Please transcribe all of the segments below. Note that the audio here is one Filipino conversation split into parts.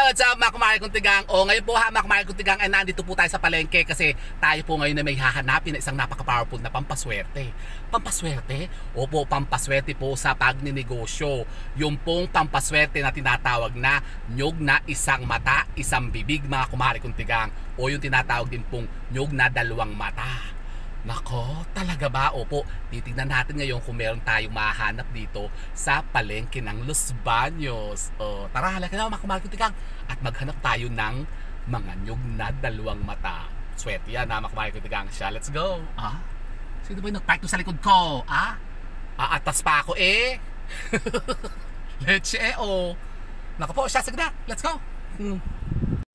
What's up mga kumare kong tigang? Ngayon po ha mga kumare kong tigang ay nandito po tayo sa palengke kasi tayo po ngayon na may hahanapin na isang napaka-powerful na pampaswerte. Pampaswerte? Opo, pampaswerte po sa pagninegosyo. Yung pong pampaswerte na tinatawag na nyog na isang mata, isang bibig mga kumare kong tigang. O yung tinatawag din pong nyog na dalawang mata. Nako, talaga ba? Opo, titignan natin ngayon kung meron tayong mahanap dito sa palengke ng Los Baños. Tara, halika na mga kumare kong tigang at maghanap tayo ng mga nyog na dalawang mata. Swerte yan ha mga kumare kong tigang siya. Let's go! Sino ba yung nag-park sa likod ko? Aatas pa ako eh! Leche Nako po, siya, sige na! Let's go!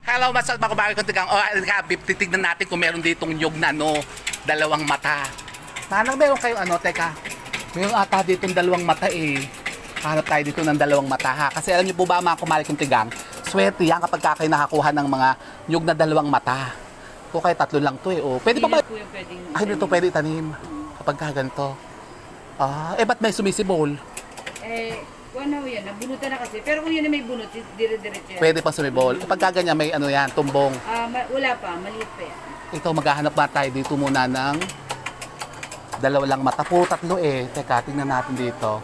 Hello, mga kumare kong tigang. Titignan natin kung meron ditong nyog na dalawang mata. Parang meron kayo teka. Meron ata ditong dalawang mata eh. Hanap tayo dito ng dalawang mata ha. Kasi alam niyo po ba mga kumare kong tigang, swerte yan kapag kayo nakakuha ng mga nyog na dalawang mata. Kung kayo tatlo lang to eh. Pwede pa ba? Dito pwede itanim. Kapag kaganto. Ba't may sumisibol? Ano yan, nabunutan na kasi. Pero kung yun na may bunot, dire-diretso yan. Pwede pa sumibol. Kapag kaganyan may tumbong. Wala pa, maliit pa yan. Ito, maghahanap ba tayo dito muna ng dalawa lang mata. Puro tatlo eh. Teka, tingnan natin dito.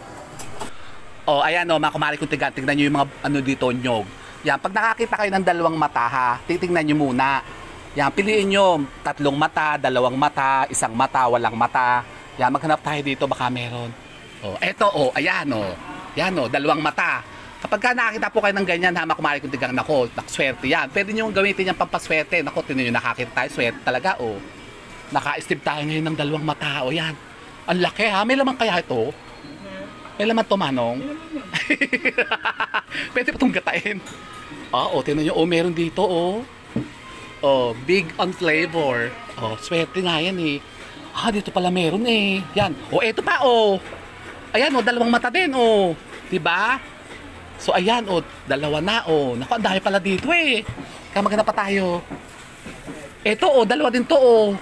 Ayan mga kumare kong tigang. Tingnan nyo yung mga dito, nyog. Yan, pag nakakita kayo ng dalawang mata ha, titingnan nyo muna. Yan, piliin nyo tatlong mata, dalawang mata, isang mata, walang mata. Yan, maghanap tayo dito, baka meron. Ayan Yan dalawang mata. Kapag ka nakakita po kayo ng ganyan ha, mga kumare kong tigang, nako, nakswerte yan. Pwede nyo gamitin yung pampaswerte. Nako, tinan nyo, nakakita tayo, swerte talaga Naka-step tayo ngayon ng dalawang mata. Yan. Ang laki ha, may laman kaya ito? May laman to, Manong? Pwede pa itong gatain. Tinan nyo, meron dito big on flavor. Swerte nga yan eh. Dito pala meron eh. Yan. Eto pa Ayan dalawang mata din diba? So ayan dalawa na Naku, ang dami pala dito eh. Kaya maghanap pa tayo. Eto dalawa din to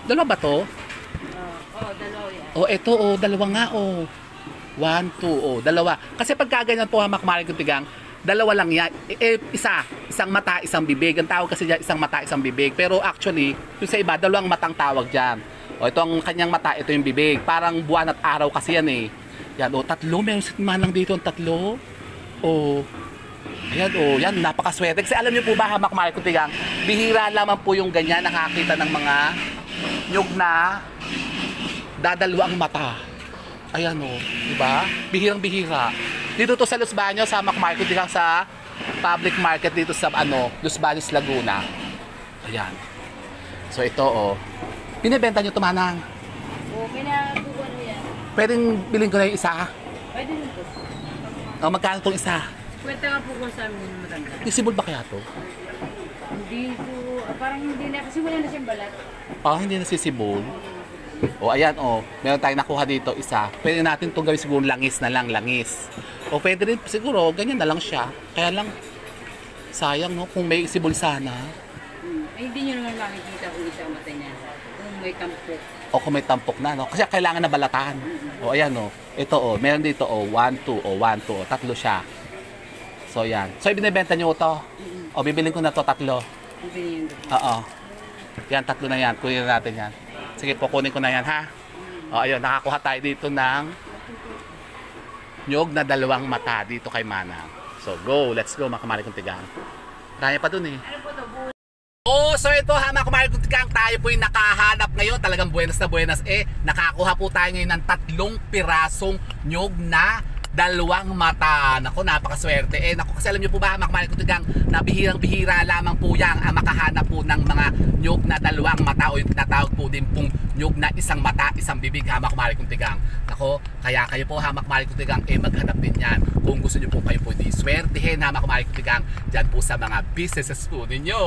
Dalawa ba to? Dalawa yan. Eto dalawa nga 1, 2 dalawa. Kasi pagka ganyan po mga kumare kong tigang, dalawa lang yan. Isang mata, isang bibig. Ang tawag kasi dyan, isang mata, isang bibig. Pero actually, yung sa iba, dalawang matang tawag dyan. Ito ang kanyang mata, ito yung bibig. Parang buwan at araw kasi yan eh. Yan tatlo. Meron si man lang dito ang tatlo. Ayan yan, napakaswerte. Kasi alam niyo po ba, mga kumare kong tigang, bihira lamang po yung ganyan nakakita ng mga nyog na dadalawang mata. Ayan diba? Bihirang bihira. Dito to sa Los Baños, sa mga kumare kong tigang, sa public market dito sa Los Baños, Laguna. Ayan. So ito binibenta nyo tumanang. Kinabukuan mo yan. Pwedeng bilhin ko na yung isa. Pwede rin po. Magkano itong isa? Kwenta nga po kung sa amin yung matanda. Disibol ba kaya to? Hindi po, parang hindi na, kasi wala na siyang balat. Hindi na sisibol. Ayan meron tayong nakuha dito isa. Pwede natin itong gawin siguro langis na lang, langis. Pwede rin siguro, ganyan na lang siya. Kaya lang, sayang kung may sibol sana. Hindi nyo naman makikita kung isa ang matay niya. Kung may tampok. Kung may tampok na kasi kailangan na balatan. Ayan ito meron dito 1, 2 1, 2 tatlo siya. So yan. So ibinebenta nyo ito? Bibilin ko na to tatlo. Bibilin ko. Yan, tatlo na yan. Kunin natin yan. Sige po, kunin ko na yan ha. Ayun, nakakuha tayo dito ng nyog na dalawang mata dito kay Manang. So go, let's go mga kumare kong tigang. Kaya pa dun eh. Ano po to? So ito ha mga kumare kong tigang, tayo po yung nakahanap ngayon. Talagang buenas na buenas nakakuha po tayo ngayon ng 3 pirasong nyog na dalawang mata. Naku, napakaswerte. Naku, kasi alam niyo po ba mga kumare kong tigang, na bihirang-bihira lamang po yan ang makahanap po ng mga nyog na dalawang mata o yung tinatawag po din pong nyog na isang mata, isang bibig ha mga kumare kong tigang. Naku, kaya kayo po ha mga kumare kong tigang maghanap din yan. Kung gusto niyo po kayo po di swertehin ha mga kumare kong tigang dyan po sa mga businesses po ninyo.